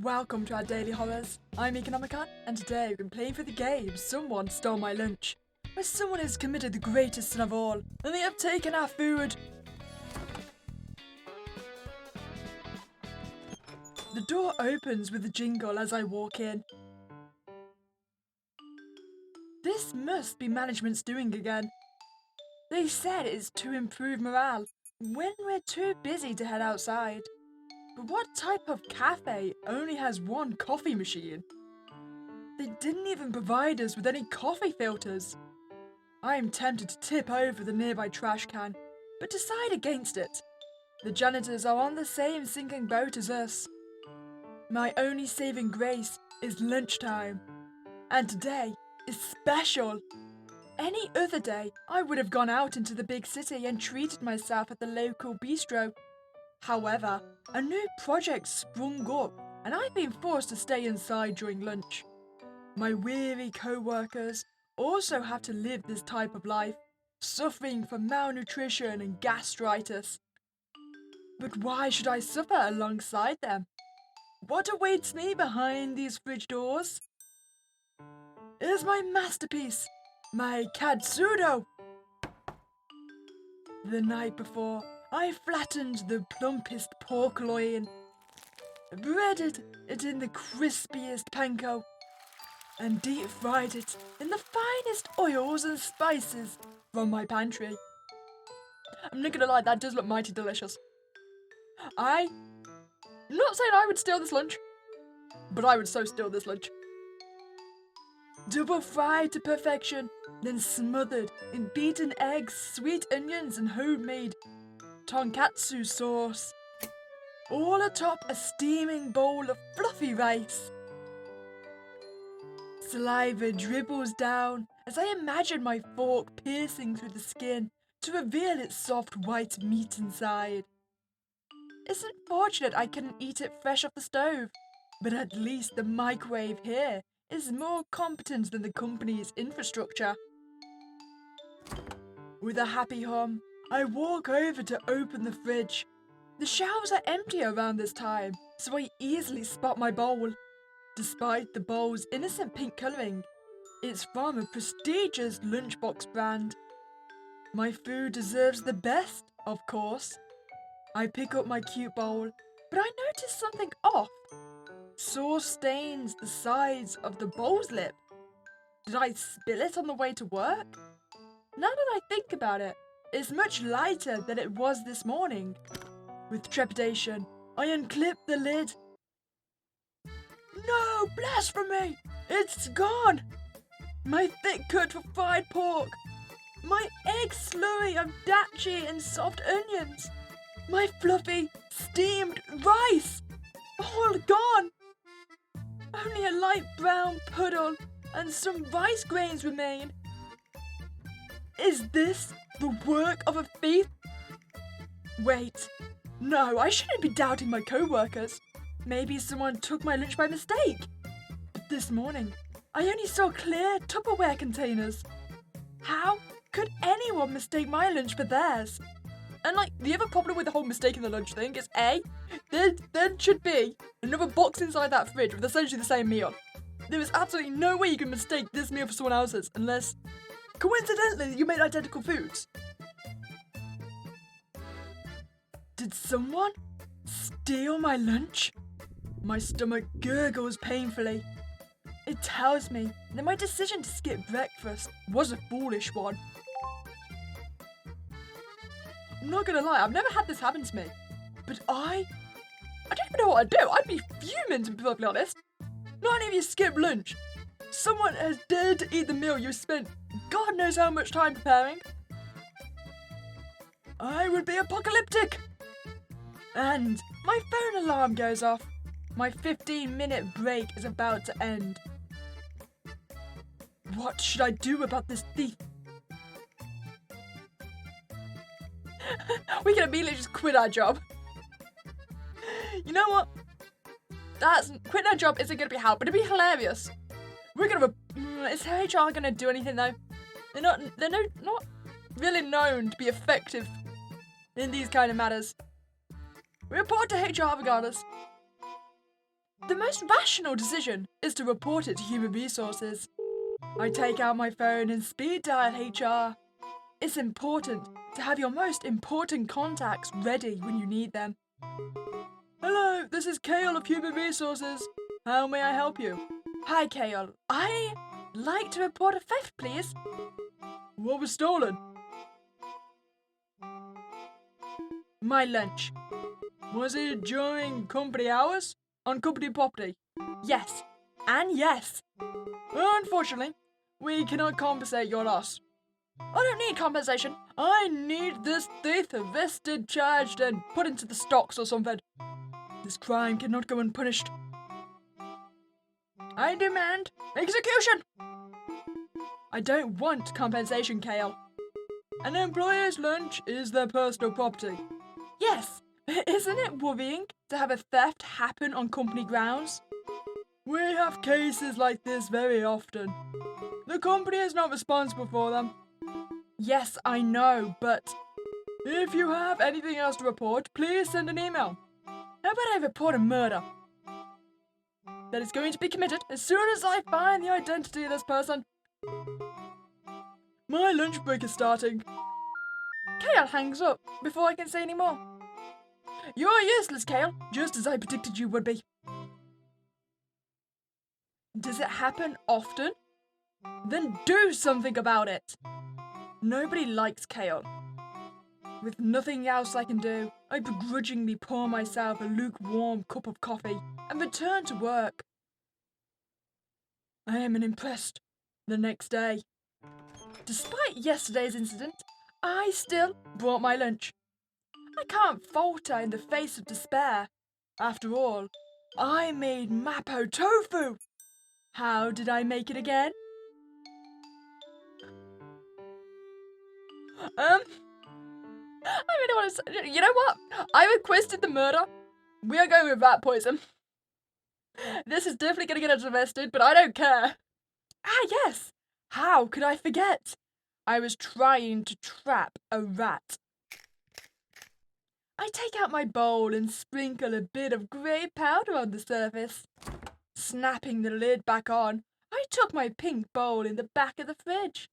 Welcome to our daily horrors. I'm Meek and Nomicon, and today we've been playing for the game Someone Stole My Lunch, where someone has committed the greatest sin of all, and they have taken our food. The door opens with a jingle as I walk in. This must be management's doing again. They said it's to improve morale when we're too busy to head outside. But what type of cafe only has one coffee machine? They didn't even provide us with any coffee filters. I am tempted to tip over the nearby trash can, but decide against it. The janitors are on the same sinking boat as us. My only saving grace is lunchtime, and today is special. Any other day, I would have gone out into the big city and treated myself at the local bistro. However, a new project sprung up, and I've been forced to stay inside during lunch. My weary co-workers also have to live this type of life, suffering from malnutrition and gastritis. But why should I suffer alongside them? What awaits me behind these fridge doors? Is my masterpiece, my katsudo. The night before, I flattened the plumpest pork loin, breaded it in the crispiest panko, and deep-fried it in the finest oils and spices from my pantry. I'm not gonna lie, that does look mighty delicious. I'm not saying I would steal this lunch, but I would so steal this lunch. Double fried to perfection, then smothered in beaten eggs, sweet onions, and homemade tonkatsu sauce. All atop a steaming bowl of fluffy rice. Saliva dribbles down as I imagine my fork piercing through the skin to reveal its soft white meat inside. It's unfortunate I couldn't eat it fresh off the stove, but at least the microwave here is more competent than the company's infrastructure. With a happy hum, I walk over to open the fridge. The shelves are empty around this time, so I easily spot my bowl. Despite the bowl's innocent pink colouring, it's from a prestigious lunchbox brand. My food deserves the best, of course. I pick up my cute bowl, but I notice something off. Sauce stains the sides of the bowl's lip. Did I spill it on the way to work? Now that I think about it, it's much lighter than it was this morning. With trepidation, I unclip the lid. No, blasphemy! It's gone! My thick cut of fried pork, my egg slurry of dachi and soft onions, my fluffy, steamed rice, all gone! Only a light brown puddle and some rice grains remain. Is this the work of a thief? Wait, no, I shouldn't be doubting my co-workers. Maybe someone took my lunch by mistake. But this morning, I only saw clear Tupperware containers. How could anyone mistake my lunch for theirs? And the other problem with the whole mistaking the lunch thing is A, there should be another box inside that fridge with essentially the same meal. There is absolutely no way you can mistake this meal for someone else's unless, coincidentally, you made identical foods. Did someone steal my lunch? My stomach gurgles painfully. It tells me that my decision to skip breakfast was a foolish one. I'm not gonna lie, I've never had this happen to me, but I don't even know what I'd do. I'd be fuming, to be perfectly honest. Not only have you skipped lunch, someone has dared to eat the meal you spent God knows how much time preparing. I would be apocalyptic. And my phone alarm goes off. My 15-minute break is about to end. What should I do about this thief? We can immediately just quit our job. You know what? Quitting our job isn't going to be how, but it'd be hilarious. Is HR going to do anything though? They're not really known to be effective in these kind of matters. We report to HR regardless. The most rational decision is to report it to Human Resources. I take out my phone and speed dial HR. It's important to have your most important contacts ready when you need them. Hello, this is Kale of Human Resources. How may I help you? Hi, Kale. I'd like to report a theft, please. What was stolen? My lunch. Was it during company hours? On company property? Yes. And yes. Unfortunately, we cannot compensate your loss. I don't need compensation. I need this thief arrested, charged, and put into the stocks or something. This crime cannot go unpunished. I demand execution! I don't want compensation, Kale. An employer's lunch is their personal property. Yes, isn't it worrying to have a theft happen on company grounds? We have cases like this very often. The company is not responsible for them. Yes, I know, but if you have anything else to report, please send an email. How about I report a murder that is going to be committed as soon as I find the identity of this person? My lunch break is starting. Kale hangs up before I can say any more. You're useless, Kale, just as I predicted you would be. Does it happen often? Then do something about it. Nobody likes Kale. With nothing else I can do, I begrudgingly pour myself a lukewarm cup of coffee and return to work. I am unimpressed the next day. Despite yesterday's incident, I still brought my lunch. I can't falter in the face of despair. After all, I made Mapo tofu. How did I make it again? I really want to say, you know what? I requested the murder. We are going with rat poison. This is definitely going to get us arrested, but I don't care. Ah, yes. How could I forget? I was trying to trap a rat. I take out my bowl and sprinkle a bit of grey powder on the surface. Snapping the lid back on, I took my pink bowl in the back of the fridge.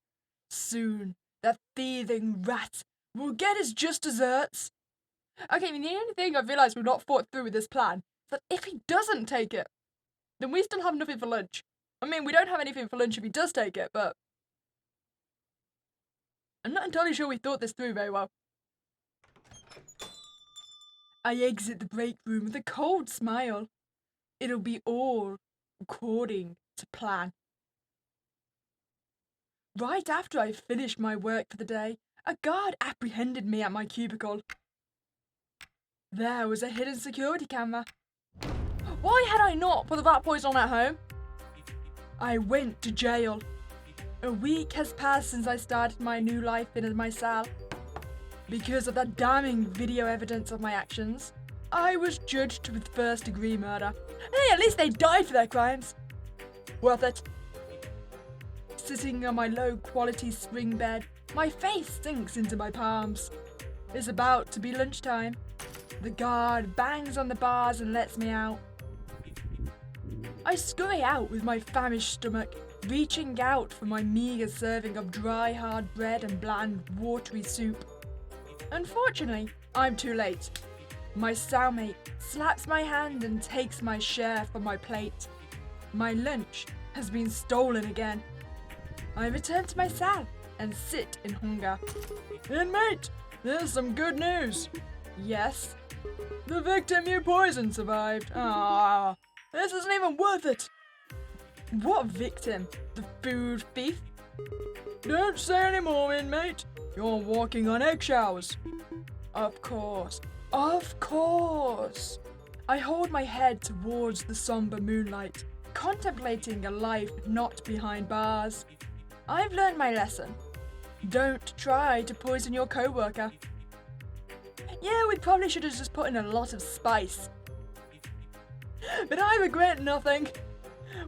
Soon, that thieving rat will get his just desserts. Okay, the only thing I've realised we've not thought through with this plan is that if he doesn't take it, then we still have nothing for lunch. I mean, we don't have anything for lunch if he does take it, but I'm not entirely sure we thought this through very well. I exit the break room with a cold smile. It'll be all according to plan. Right after I finished my work for the day, a guard apprehended me at my cubicle. There was a hidden security camera. Why had I not put the rat poison on at home? I went to jail. A week has passed since I started my new life in my cell. Because of the damning video evidence of my actions, I was judged with first-degree murder. Hey, at least they died for their crimes. Worth it. Sitting on my low-quality spring bed, my face sinks into my palms. It's about to be lunchtime. The guard bangs on the bars and lets me out. I scurry out with my famished stomach, reaching out for my meagre serving of dry, hard bread and bland, watery soup. Unfortunately, I'm too late. My cellmate slaps my hand and takes my share from my plate. My lunch has been stolen again. I return to my cell and sit in hunger. Inmate, there's some good news. Yes? The victim you poisoned survived. Ah, this isn't even worth it. What victim? The food thief? Don't say any more, inmate. You're walking on eggshells. Of course. Of course. I hold my head towards the somber moonlight, contemplating a life not behind bars. I've learned my lesson. Don't try to poison your co-worker. Yeah, we probably should have just put in a lot of spice. But I regret nothing.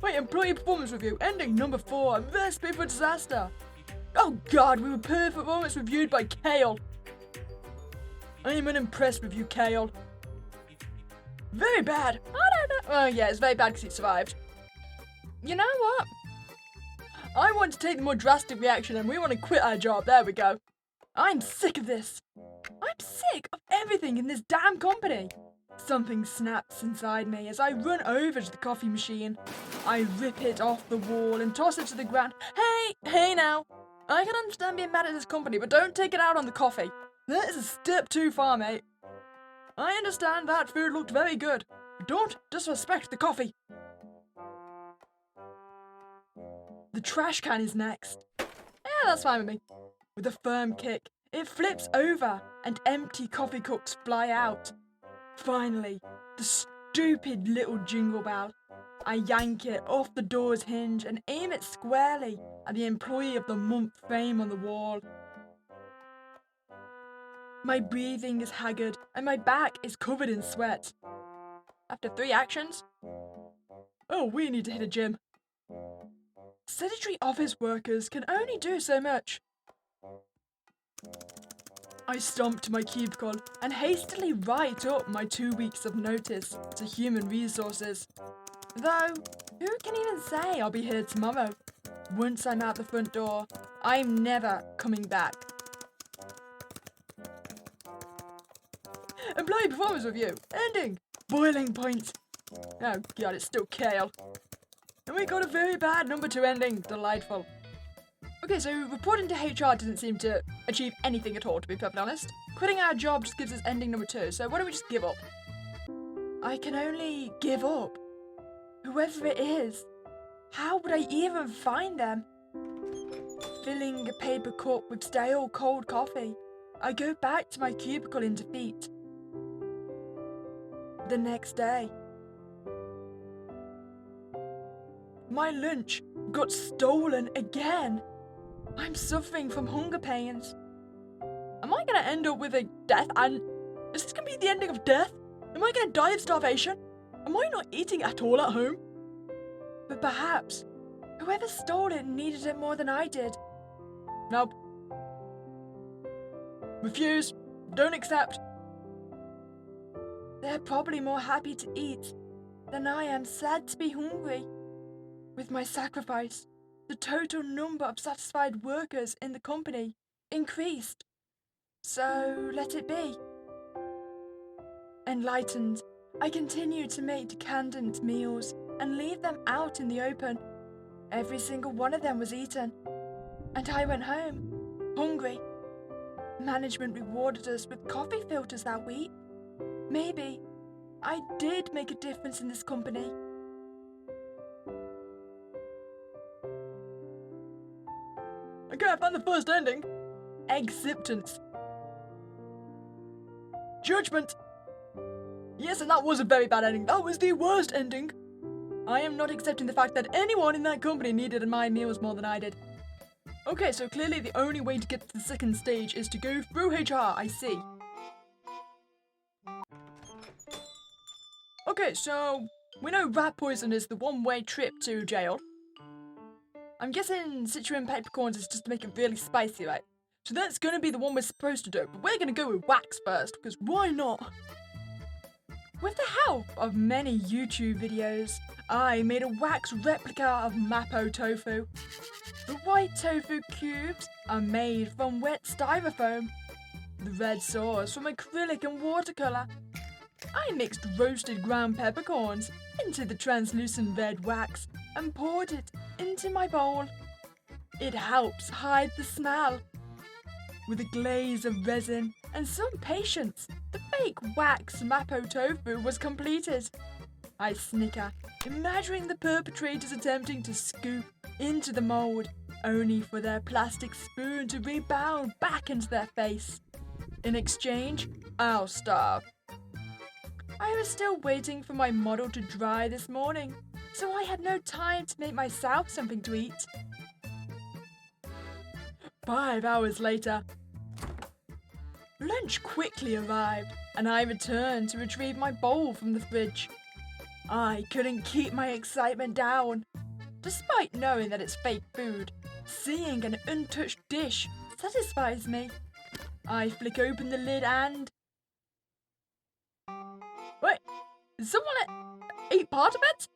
Wait, employee performance review, ending number 4, recipe for disaster. Oh god, we were performance reviewed by Kale. I am unimpressed with you, Kale. Very bad. I don't know. Oh yeah, it's very bad because he survived. You know what? I want to take the more drastic reaction and we want to quit our job. There we go. I'm sick of this. I'm sick of everything in this damn company. Something snaps inside me as I run over to the coffee machine. I rip it off the wall and toss it to the ground. Hey now. I can understand being mad at this company, but don't take it out on the coffee. That is a step too far, mate. I understand that food looked very good, but don't disrespect the coffee. The trash can is next. Yeah, that's fine with me. With a firm kick, it flips over and empty coffee cups fly out. Finally, the stupid little jingle bell. I yank it off the door's hinge and aim it squarely at the Employee of the Month frame on the wall. My breathing is haggard and my back is covered in sweat. After 3 actions, oh, we need to hit a gym. Sedentary office workers can only do so much. I stomp to my cubicle and hastily write up my 2 weeks of notice to human resources. Though, who can even say I'll be here tomorrow? Once I'm out the front door, I'm never coming back. Employee performance review. Ending. Boiling point. Oh god, it's still kale. And we got a very bad number 2 ending. Delightful. Okay, so reporting to HR doesn't seem to achieve anything at all, to be perfectly honest. Quitting our job just gives us ending number 2, so why don't we just give up? I can only give up. Whoever it is. How would I even find them? Filling a paper cup with stale cold coffee, I go back to my cubicle in defeat. The next day. My lunch got stolen again. I'm suffering from hunger pains. Am I gonna end up with a death and... Is this gonna be the ending of death? Am I gonna die of starvation? Am I not eating at all at home? But perhaps, whoever stole it needed it more than I did. Nope. Refuse. Don't accept. They're probably more happy to eat than I am sad to be hungry. With my sacrifice, the total number of satisfied workers in the company increased. So let it be. Enlightened, I continued to make decadent meals and leave them out in the open. Every single one of them was eaten. And I went home, hungry. Management rewarded us with coffee filters that week. Maybe I did make a difference in this company. Okay, I found the first ending. Egg-ceptrance. Judgment. Yes, and that was a very bad ending. That was the worst ending. I am not accepting the fact that anyone in that company needed my meals more than I did. Okay, so clearly the only way to get to the second stage is to go through HR, I see. Okay, so we know rat poison is the one-way trip to jail. I'm guessing cinnamon peppercorns is just to make it really spicy, right? So that's going to be the one we're supposed to do, but we're going to go with wax first, because why not? With the help of many YouTube videos, I made a wax replica of Mapo tofu. The white tofu cubes are made from wet styrofoam. The red sauce from acrylic and watercolour. I mixed roasted ground peppercorns into the translucent red wax and poured it into my bowl. It helps hide the smell. With a glaze of resin and some patience, the fake wax Mapo tofu was completed. I snicker, imagining the perpetrators attempting to scoop into the mould, only for their plastic spoon to rebound back into their face. In exchange, I'll starve. I was still waiting for my model to dry this morning, so I had no time to make myself something to eat. 5 hours later, lunch quickly arrived, and I returned to retrieve my bowl from the fridge. I couldn't keep my excitement down. Despite knowing that it's fake food, seeing an untouched dish satisfies me. I flick open the lid and... Wait, is someone... ate part of it?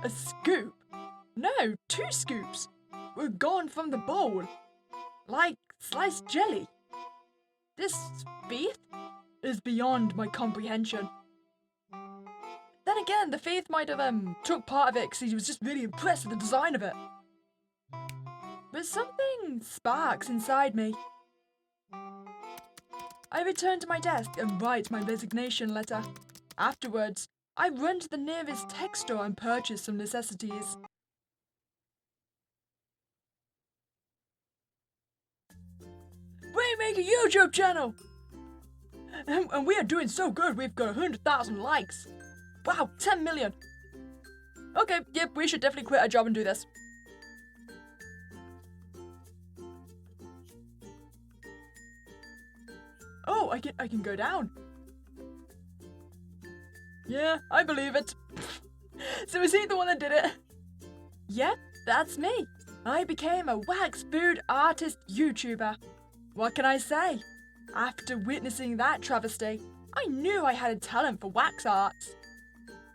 A scoop? No, 2 scoops were gone from the bowl, like sliced jelly. This faith is beyond my comprehension. Then again, the faith might have took part of it because he was just really impressed with the design of it. But something sparks inside me. I return to my desk and write my resignation letter. Afterwards, I run to the nearest tech store and purchase some necessities. We make a YouTube channel! And we are doing so good, we've got 100,000 likes. Wow, 10 million. Okay, yep, we should definitely quit our job and do this. Oh, I can go down. Yeah, I believe it. So is he the one that did it? Yep, that's me. I became a wax food artist YouTuber. What can I say? After witnessing that travesty, I knew I had a talent for wax arts.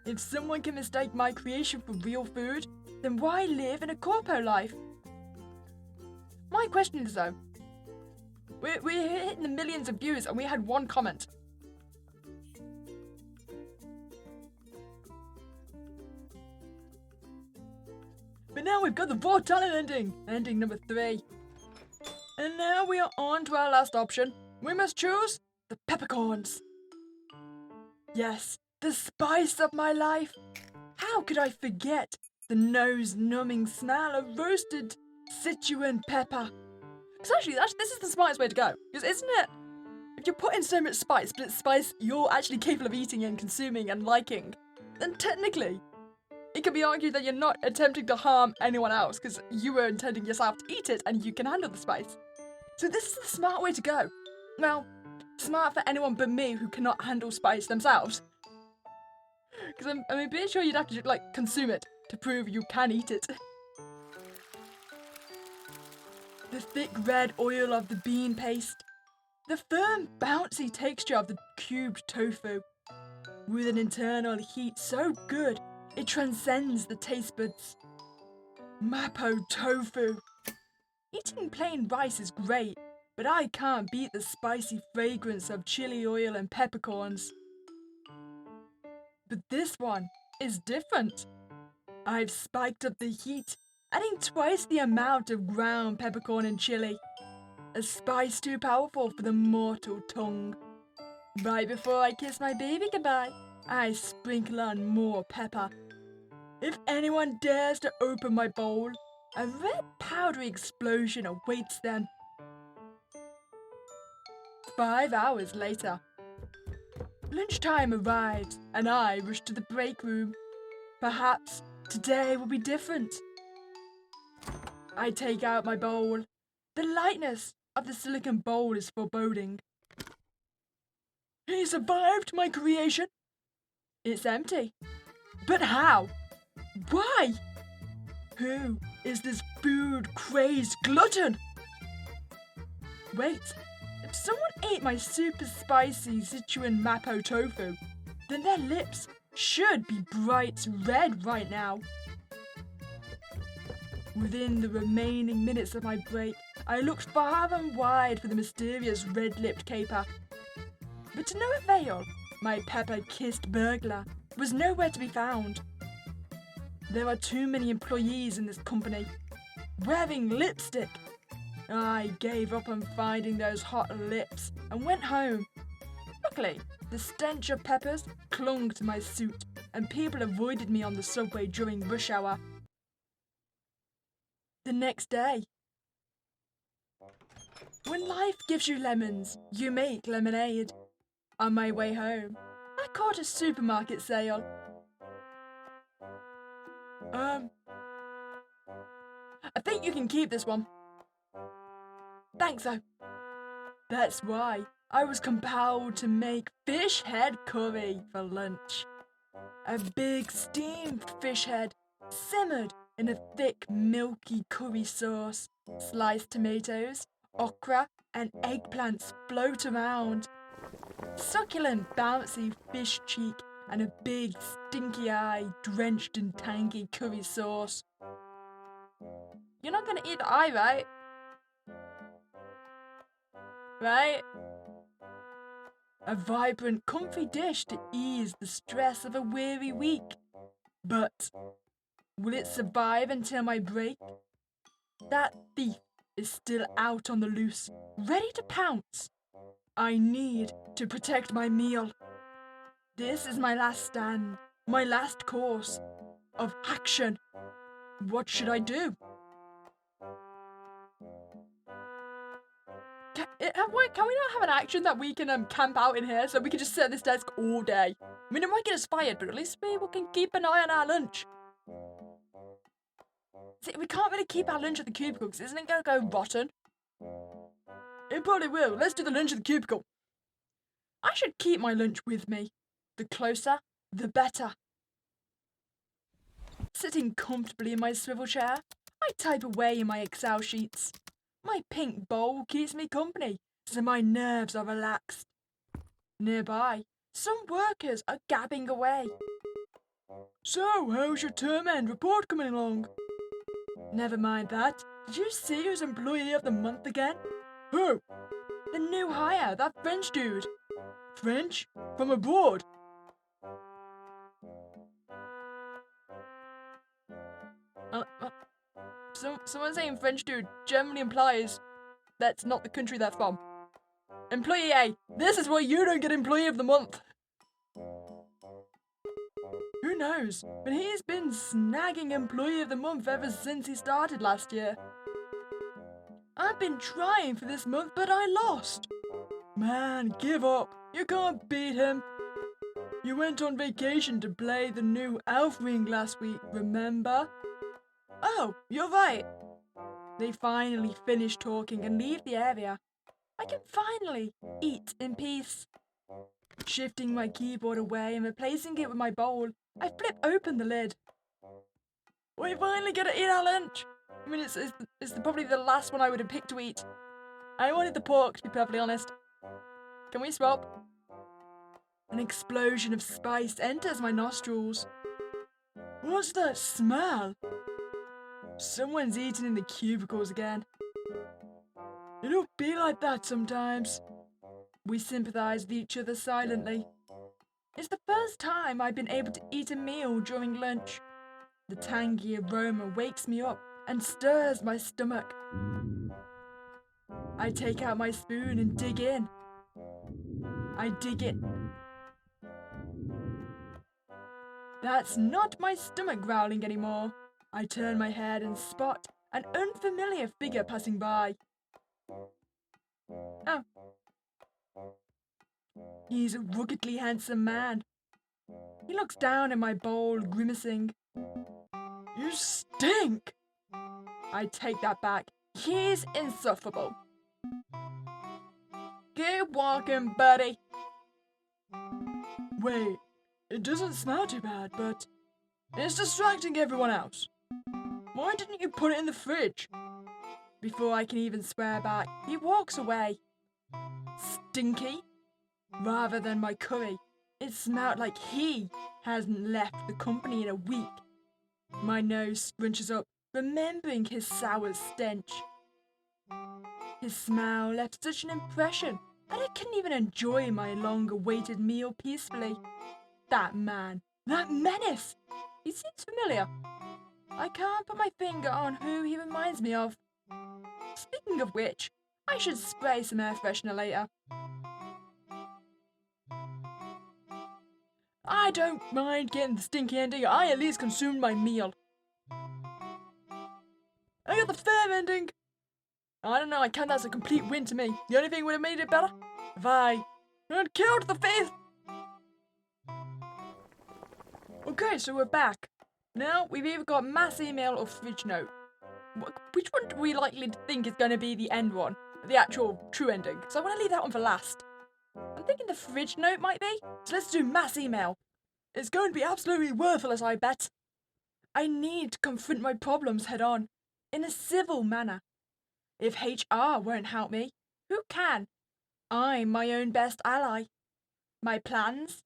If someone can mistake my creation for real food, then why live in a corpo life? My question is though, we're hitting the millions of views and we had 1 comment. But now we've got the raw talent ending number 3. And now we are on to our last option. We must choose the peppercorns. Yes, the spice of my life. How could I forget the nose-numbing smell of roasted Sichuan pepper? Because actually, this is the smartest way to go. Because isn't it? If you're putting so much spice, but it's spice you're actually capable of eating and consuming and liking, then technically, it could be argued that you're not attempting to harm anyone else because you were intending yourself to eat it and you can handle the spice. So this is the smart way to go. Well, smart for anyone but me who cannot handle spice themselves. Because I'm pretty sure you'd have to, like, consume it to prove you can eat it. The thick red oil of the bean paste. The firm, bouncy texture of the cubed tofu. With an internal heat so good, it transcends the taste buds. Mapo tofu. Eating plain rice is great, but I can't beat the spicy fragrance of chili oil and peppercorns. But this one is different. I've spiked up the heat, adding twice the amount of ground peppercorn and chili. A spice too powerful for the mortal tongue. Right before I kiss my baby goodbye, I sprinkle on more pepper. If anyone dares to open my bowl, a red powdery explosion awaits them. 5 hours later. Lunchtime arrives, and I rush to the break room. Perhaps today will be different. I take out my bowl. The lightness of the silicon bowl is foreboding. He survived my creation. It's empty. But how? Why? Who is this food-crazed glutton? Wait, if someone ate my super spicy Sichuan Mapo tofu, then their lips should be bright red right now. Within the remaining minutes of my break, I looked far and wide for the mysterious red-lipped caper. But to no avail, my pepper-kissed burglar was nowhere to be found. There are too many employees in this company, wearing lipstick. I gave up on finding those hot lips and went home. Luckily, the stench of peppers clung to my suit and people avoided me on the subway during rush hour. The next day. When life gives you lemons, you make lemonade. On my way home, I caught a supermarket sale. I think you can keep this one. Thanks, though. That's why I was compelled to make fish head curry for lunch. A big steamed fish head, simmered in a thick, milky curry sauce. Sliced tomatoes, okra, and eggplants float around. Succulent, bouncy fish cheek and a big stinky eye drenched in tangy curry sauce. You're not gonna eat the eye, right? Right? A vibrant, comfy dish to ease the stress of a weary week. But will it survive until my break? That thief is still out on the loose, ready to pounce. I need to protect my meal. This is my last stand, my last course of action. What should I do? Can we not have an action that we can camp out in here so we can just sit at this desk all day? I mean, it might get us fired, but at least we can keep an eye on our lunch. See, we can't really keep our lunch at the cubicle because isn't it going to go rotten? It probably will. Let's do the lunch at the cubicle. I should keep my lunch with me. The closer, the better. Sitting comfortably in my swivel chair, I type away in my Excel sheets. My pink bowl keeps me company, so my nerves are relaxed. Nearby, some workers are gabbing away. So, how's your term end report coming along? Never mind that. Did you see who's Employee of the Month again? Who? The new hire, that French dude. French? From abroad? Someone saying French dude generally implies that's not the country they're from. Employee A, this is why you don't get Employee of the Month. Who knows? But he's been snagging Employee of the Month ever since he started last year. I've been trying for this month, but I lost. Man, give up. You can't beat him. You went on vacation to play the new elf ring last week, remember? Oh, you're right. They finally finish talking and leave the area. I can finally eat in peace. Shifting my keyboard away and replacing it with my bowl, I flip open the lid. We finally get to eat our lunch. I mean, it's probably the last one I would have picked to eat. I wanted the pork, to be perfectly honest. Can we swap? An explosion of spice enters my nostrils. What's that smell? Someone's eating in the cubicles again. It'll be like that sometimes. We sympathize with each other silently. It's the first time I've been able to eat a meal during lunch. The tangy aroma wakes me up and stirs my stomach. I take out my spoon and dig in. I dig in. That's not my stomach growling anymore. I turn my head and spot an unfamiliar figure passing by. Oh. He's a ruggedly handsome man. He looks down at my bowl, grimacing. You stink! I take that back. He's insufferable. Keep walking, buddy. Wait, it doesn't smell too bad, but it's distracting everyone else. Why didn't you put it in the fridge? Before I can even swear back, he walks away. Stinky? Rather than my curry, it smelled like he hasn't left the company in a week. My nose scrunches up, remembering his sour stench. His smell left such an impression that I couldn't even enjoy my long-awaited meal peacefully. That man, that menace, he seems familiar. I can't put my finger on who he reminds me of. Speaking of which, I should spray some air freshener later. I don't mind getting the stinky ending. I at least consumed my meal. I got the fair ending. I don't know, I count that as a complete win to me. The only thing would have made it better if I had killed the thief. Okay, so we're back. Now we've either got mass email or fridge note. Which one do we likely to think is going to be the end one? The actual true ending? So I want to leave that one for last. I'm thinking the fridge note might be. So let's do mass email. It's going to be absolutely worthless, I bet. I need to confront my problems head on, in a civil manner. If HR won't help me, who can? I'm my own best ally. My plans?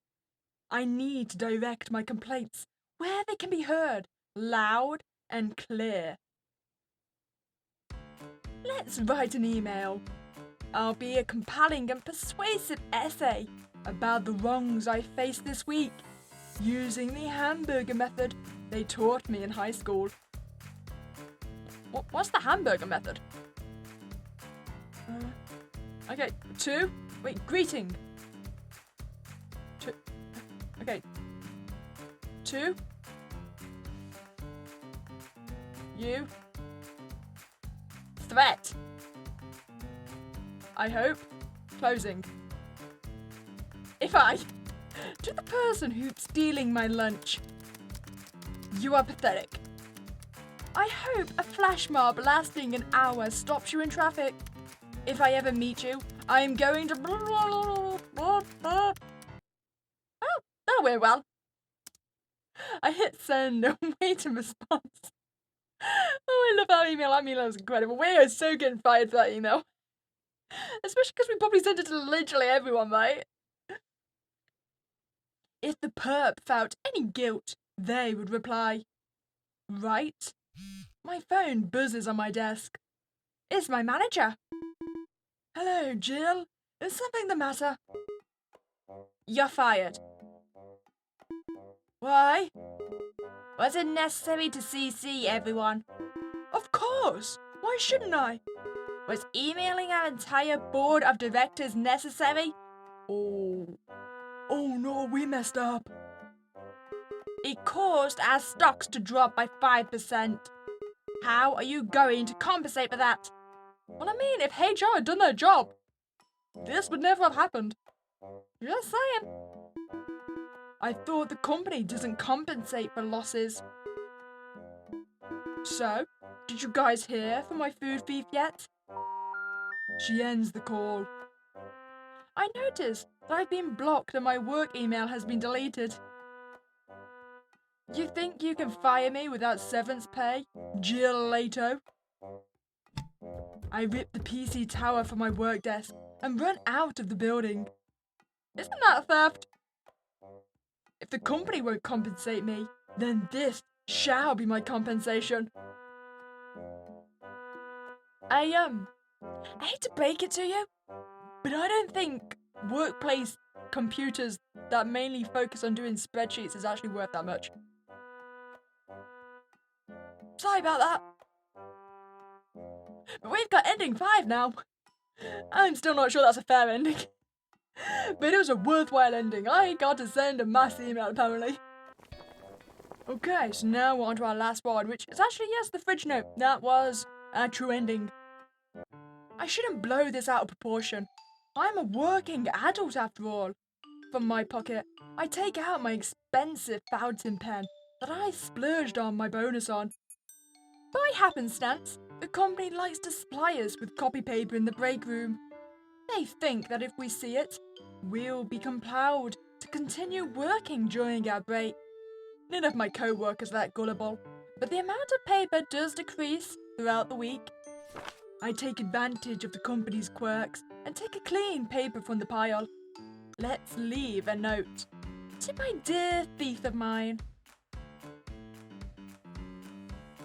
I need to direct my complaints where they can be heard, loud and clear. Let's write an email. I'll be a compelling and persuasive essay about the wrongs I faced this week, using the hamburger method they taught me in high school. What's the hamburger method? Okay, greeting. Okay. 2. You. Threat. I hope. Closing. If I. To the person who's stealing my lunch. You are pathetic. I hope a flash mob lasting an hour stops you in traffic. If I ever meet you, I am going to... Oh, that went well. I hit send and wait a response. Oh, I love that email. That email was incredible. We are so getting fired for that email. Especially because we probably sent it to literally everyone, right? If the perp felt any guilt, they would reply, right? My phone buzzes on my desk. It's my manager. Hello, Jill. Is something the matter? You're fired. Why? Was it necessary to CC everyone? Of course. Why shouldn't I? Was emailing our entire board of directors necessary? Oh no, we messed up. It caused our stocks to drop by 5%. How are you going to compensate for that? Well, I mean, if HR had done their job, this would never have happened. Just saying. I thought the company doesn't compensate for losses. So, did you guys hear from my food thief yet? She ends the call. I noticed that I've been blocked and my work email has been deleted. You think you can fire me without severance pay, Jill Lato? I rip the PC tower from my work desk and run out of the building. Isn't that theft? If the company won't compensate me, then this shall be my compensation. I hate to break it to you, but I don't think workplace computers that mainly focus on doing spreadsheets is actually worth that much. Sorry about that. But we've got ending 5 now. I'm still not sure that's a fair ending. But it was a worthwhile ending. I got to send a mass email apparently. Okay, so now we're on to our last one, which is actually, yes, the fridge note. That was a true ending. I shouldn't blow this out of proportion. I'm a working adult after all. From my pocket, I take out my expensive fountain pen that I splurged on my bonus on. By happenstance, the company likes to supply us with copy paper in the break room. They think that if we see it, we'll be compelled to continue working during our break. None of my co-workers are that gullible, but the amount of paper does decrease throughout the week. I take advantage of the company's quirks and take a clean paper from the pile. Let's leave a note. To my dear thief of mine.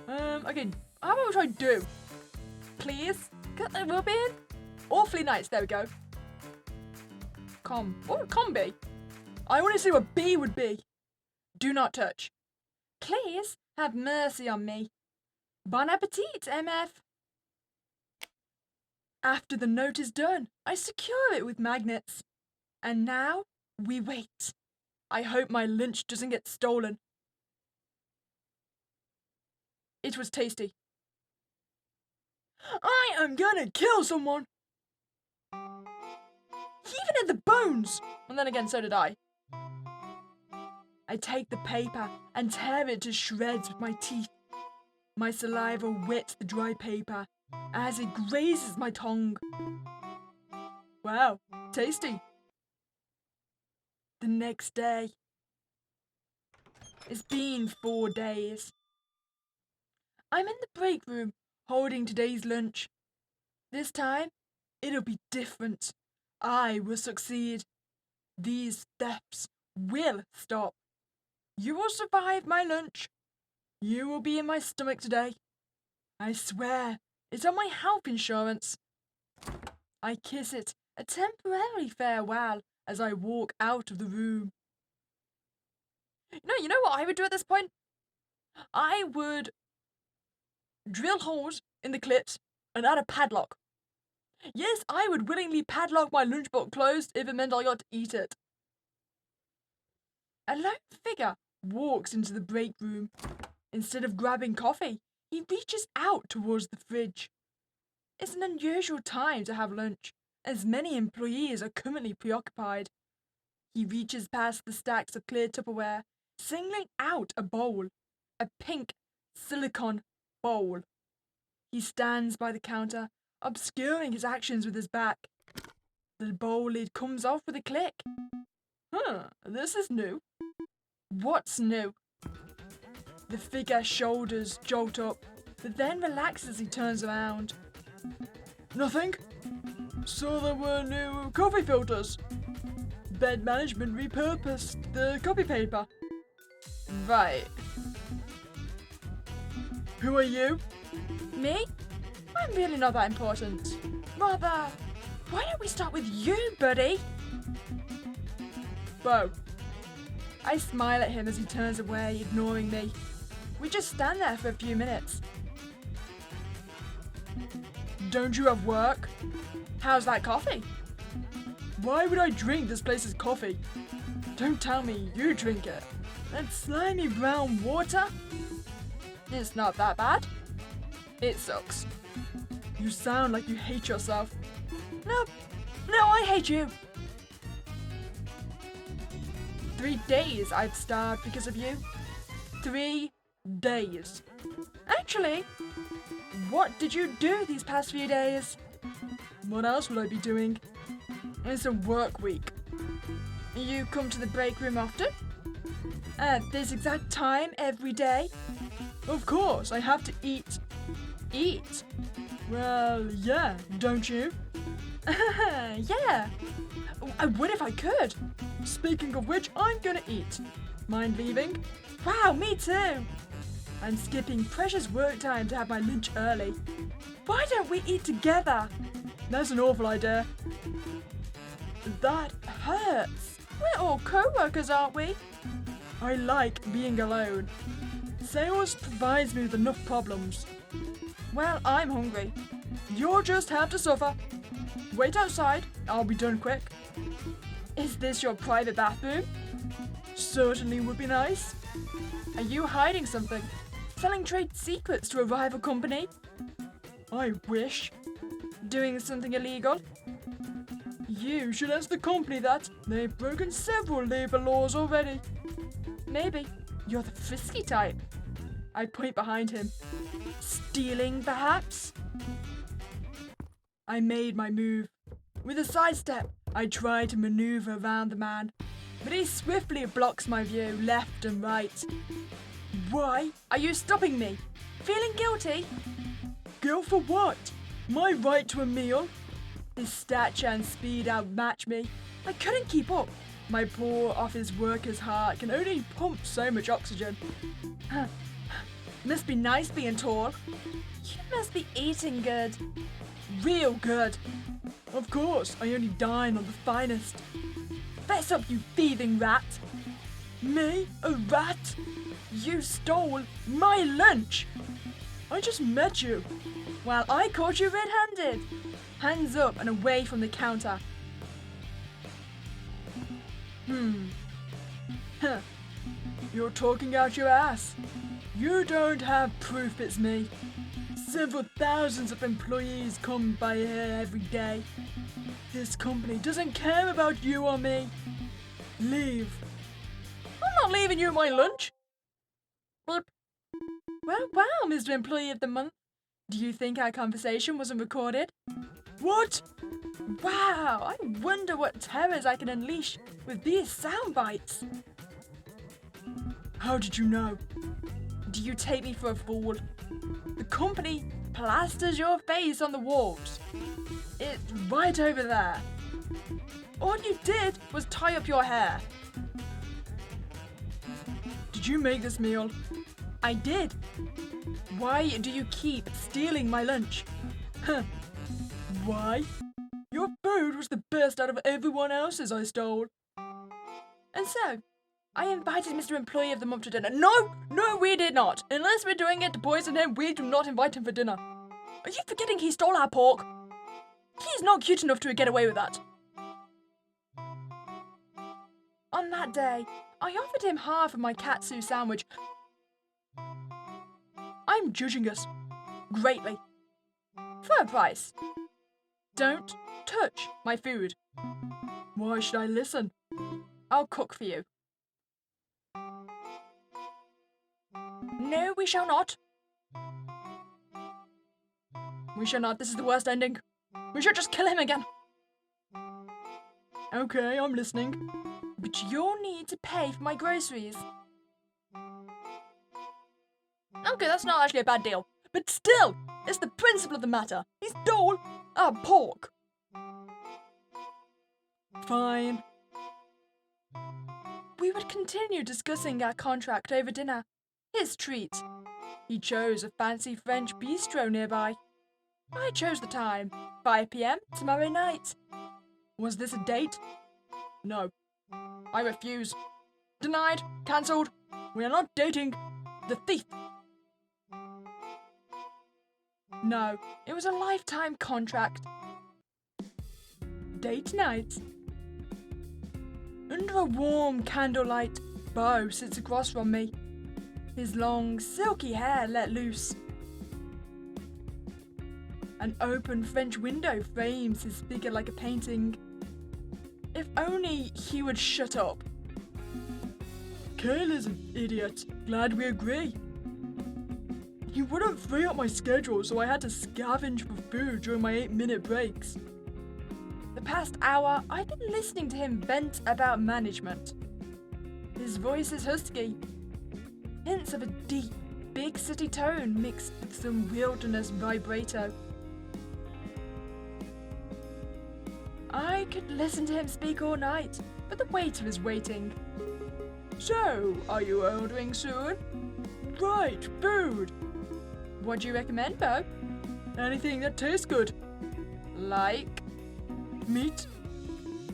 Okay, how about we try do? Please? We'll be in? Awfully nice, there we go. What would com be? I want to see what B would be. Do not touch. Please have mercy on me. Bon appetit, MF. After the note is done, I secure it with magnets. And now, we wait. I hope my lunch doesn't get stolen. It was tasty. I am gonna kill someone! Even at the bones! And then again, so did I. I take the paper and tear it to shreds with my teeth. My saliva wets the dry paper as it grazes my tongue. Wow, tasty. The next day. It's been 4 days. I'm in the break room holding today's lunch. This time, it'll be different. I will succeed. These thefts will stop. You will survive my lunch. You will be in my stomach today. I swear, it's on my health insurance. I kiss it, a temporary farewell, as I walk out of the room. You know what I would do at this point? I would drill holes in the clips and add a padlock. Yes, I would willingly padlock my lunchbox closed if it meant I got to eat it. A lone figure walks into the break room. Instead of grabbing coffee, he reaches out towards the fridge. It's an unusual time to have lunch, as many employees are currently preoccupied. He reaches past the stacks of clear Tupperware, singling out a bowl, a pink silicone bowl. He stands by the counter, obscuring his actions with his back. The bowl lid comes off with a click. This is new. What's new? The figure's shoulders jolt up, but then relax as he turns around. Nothing. So there were new coffee filters. Bed management repurposed the copy paper. Right. Who are you? Me? I'm really not that important. Rather, why don't we start with you, buddy? Bo. I smile at him as he turns away, ignoring me. We just stand there for a few minutes. Don't you have work? How's that coffee? Why would I drink this place's coffee? Don't tell me you drink it. That slimy brown water? It's not that bad. It sucks. You sound like you hate yourself. No, I hate you. 3 days I've starved because of you. 3 days. Actually, what did you do these past few days? What else would I be doing? It's a work week. You come to the break room often? At this exact time every day? Of course, I have to eat. Eat? Well, yeah, don't you? Yeah. I would if I could. Speaking of which, I'm gonna eat. Mind leaving? Wow, me too. I'm skipping precious work time to have my lunch early. Why don't we eat together? That's an awful idea. That hurts. We're all co-workers, aren't we? I like being alone. Sales provides me with enough problems. Well, I'm hungry. You'll just have to suffer. Wait outside. I'll be done quick. Is this your private bathroom? Certainly would be nice. Are you hiding something? Selling trade secrets to a rival company? I wish. Doing something illegal? You should ask the company that. They've broken several labor laws already. Maybe. You're the frisky type. I point behind him. Stealing, perhaps? I made my move. With a sidestep, I try to maneuver around the man, but he swiftly blocks my view left and right. Why are you stopping me? Feeling guilty? Guilt for what? My right to a meal? His stature and speed outmatch me. I couldn't keep up. My poor office worker's heart can only pump so much oxygen. Must be nice being tall. You must be eating good. Real good. Of course, I only dine on the finest. Fess up, you thieving rat. Me? A rat? You stole my lunch. I just met you. Well, I caught you red-handed. Hands up and away from the counter. You're talking out your ass. You don't have proof it's me. Several thousands of employees come by here every day. This company doesn't care about you or me. Leave. I'm not leaving you my lunch. Well, Mr. Employee of the Month. Do you think our conversation wasn't recorded? What? Wow, I wonder what terrors I can unleash with these sound bites. How did you know? Do you take me for a fool? The company plasters your face on the walls. It's right over there. All you did was tie up your hair. Did you make this meal? I did. Why do you keep stealing my lunch? Huh. Why? Your food was the best out of everyone else's I stole. And so, I invited Mr. Employee of the Month to dinner. No, we did not. Unless we're doing it to poison him, we do not invite him for dinner. Are you forgetting he stole our pork? He's not cute enough to get away with that. On that day, I offered him half of my katsu sandwich. I'm judging us. Greatly. For a price. Don't touch my food. Why should I listen? I'll cook for you. No, we shall not. We shall not. This is the worst ending. We should just kill him again. Okay, I'm listening. But you'll need to pay for my groceries. Okay, that's not actually a bad deal. But still, it's the principle of the matter. He stole our pork. Fine. We would continue discussing our contract over dinner. His treat. He chose a fancy French bistro nearby. I chose the time, 5 p.m. tomorrow night. Was this a date? No. I refuse. Denied. Cancelled. We are not dating. The thief. No, it was a lifetime contract. Date night. Under a warm candlelight, Beau sits across from me. His long, silky hair let loose. An open French window frames his figure like a painting. If only he would shut up. Kale is an idiot. Glad we agree. He wouldn't free up my schedule, so I had to scavenge for food during my 8-minute breaks. The past hour, I've been listening to him vent about management. His voice is husky. Hints of a deep, big city tone mixed with some wilderness vibrato. I could listen to him speak all night, but the waiter is waiting. So, are you ordering soon? Right, food. What do you recommend, Beau? Anything that tastes good. Like? Meat.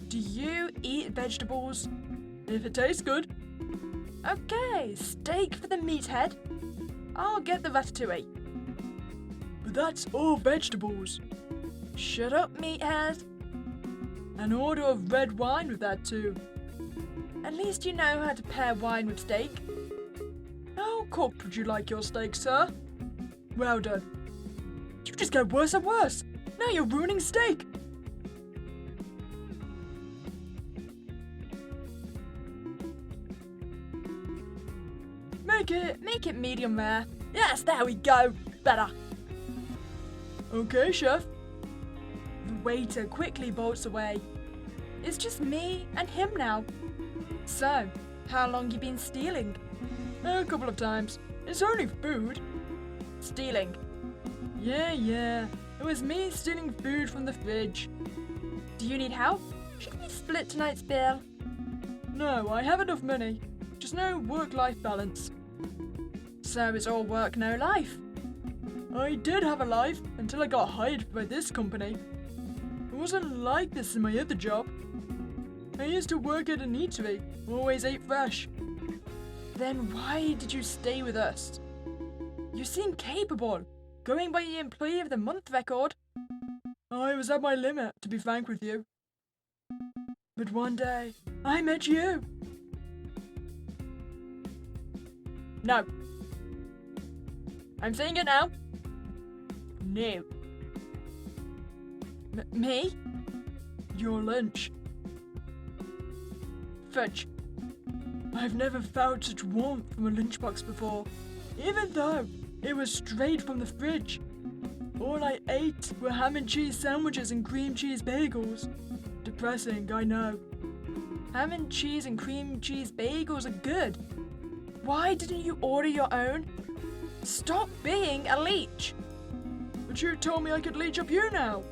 Do you eat vegetables? If it tastes good. Okay, steak for the meathead. I'll get the ratatouille. But that's all vegetables. Shut up, meathead. An order of red wine with that too. At least you know how to pair wine with steak. How cooked would you like your steak, sir? Well done. You just get worse and worse. Now you're ruining steak. Make it medium rare. Yes, there we go. Better. Okay, chef. The waiter quickly bolts away. It's just me and him now. So, how long you been stealing? A couple of times. It's only food. Stealing? Yeah. It was me stealing food from the fridge. Do you need help? Should we split tonight's bill? No, I have enough money. Just no work-life balance. So it's all work, no life. I did have a life until I got hired by this company. It wasn't like this in my other job. I used to work at an eatery, always ate fresh. Then why did you stay with us? You seem capable, going by the Employee of the Month record. I was at my limit, to be frank with you. But one day, I met you. No. I'm saying it now. No. Me? Your lunch. Fudge. I've never felt such warmth from a lunchbox before, even though it was straight from the fridge. All I ate were ham and cheese sandwiches and cream cheese bagels. Depressing, I know. Ham and cheese and cream cheese bagels are good. Why didn't you order your own? Stop being a leech. But you told me I could leech up you now.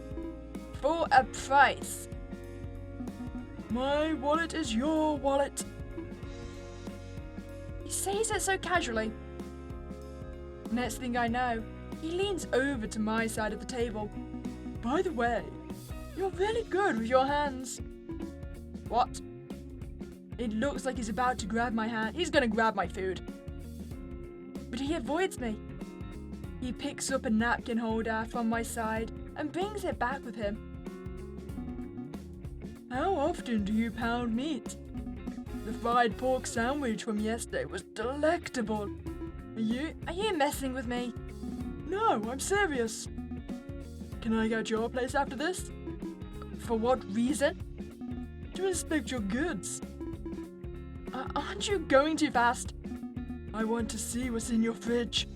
For a price. My wallet is your wallet. He says it so casually. Next thing I know, he leans over to my side of the table. By the way, you're really good with your hands. What? It looks like he's about to grab my hand. He's gonna grab my food. But he avoids me. He picks up a napkin holder from my side and brings it back with him. How often do you pound meat? The fried pork sandwich from yesterday was delectable. Are you messing with me? No, I'm serious. Can I go to your place after this? For what reason? To inspect your goods. Aren't you going too fast? I want to see what's in your fridge.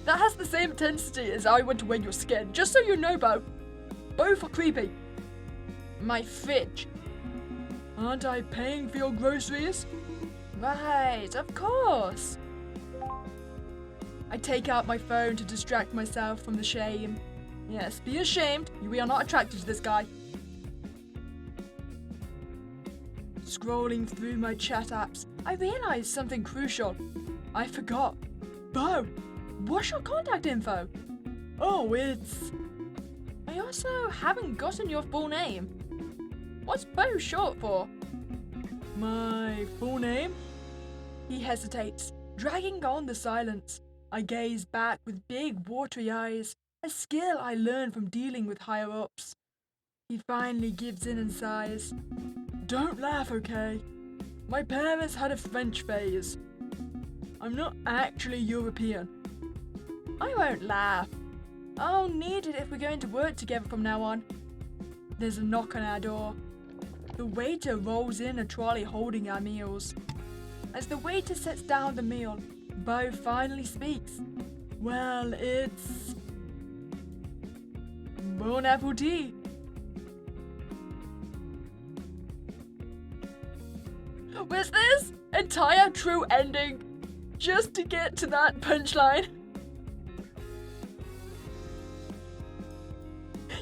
That has the same intensity as I want to wear your skin, just so you know, Bo. Both are creepy. My fridge. Aren't I paying for your groceries? Right, of course. I take out my phone to distract myself from the shame. Yes, be ashamed. We are not attracted to this guy. Scrolling through my chat apps, I realized something crucial. I forgot. Bo, what's your contact info? Oh, it's... I also haven't gotten your full name. What's Bo short for? My full name? He hesitates, dragging on the silence. I gaze back with big, watery eyes, a skill I learned from dealing with higher-ups. He finally gives in and sighs. Don't laugh, okay? My parents had a French phase. I'm not actually European. I won't laugh. I'll need it if we're going to work together from now on. There's a knock on our door. The waiter rolls in a trolley holding our meals. As the waiter sets down the meal, Bo finally speaks. Well, it's... Bon appetit. Was this entire true ending just to get to that punchline?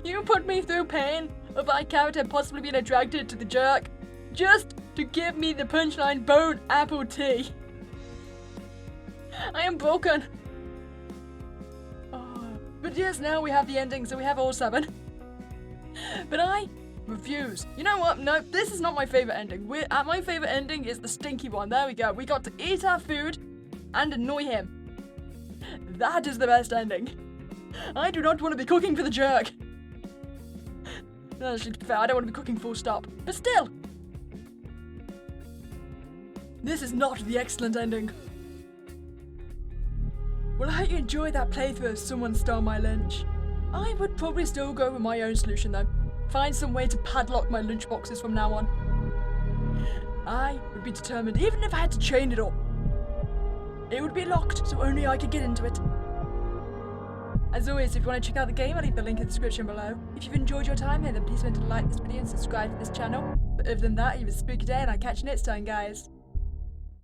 You put me through pain of my character possibly being attracted to the jerk just to give me the punchline Bon appetit. I am broken. Oh, but yes, now we have the ending, so we have all 7. But I refuse. You know what? No, this is not my favorite ending. My favorite ending is the Stinky one. There we go. We got to eat our food and annoy him. That is the best ending. I do not want to be cooking for the jerk. No, to be fair, I don't want to be cooking full stop. But still. This is not the excellent ending. Well, I hope you enjoyed that playthrough if someone stole my lunch. I would probably still go with my own solution though. Find some way to padlock my lunch boxes from now on. I would be determined, even if I had to chain it up. It would be locked, so only I could get into it. As always, if you want to check out the game, I'll leave the link in the description below. If you've enjoyed your time here, then please remember to like this video and subscribe to this channel. But other than that, you have a spooky day and I'll catch you next time, guys.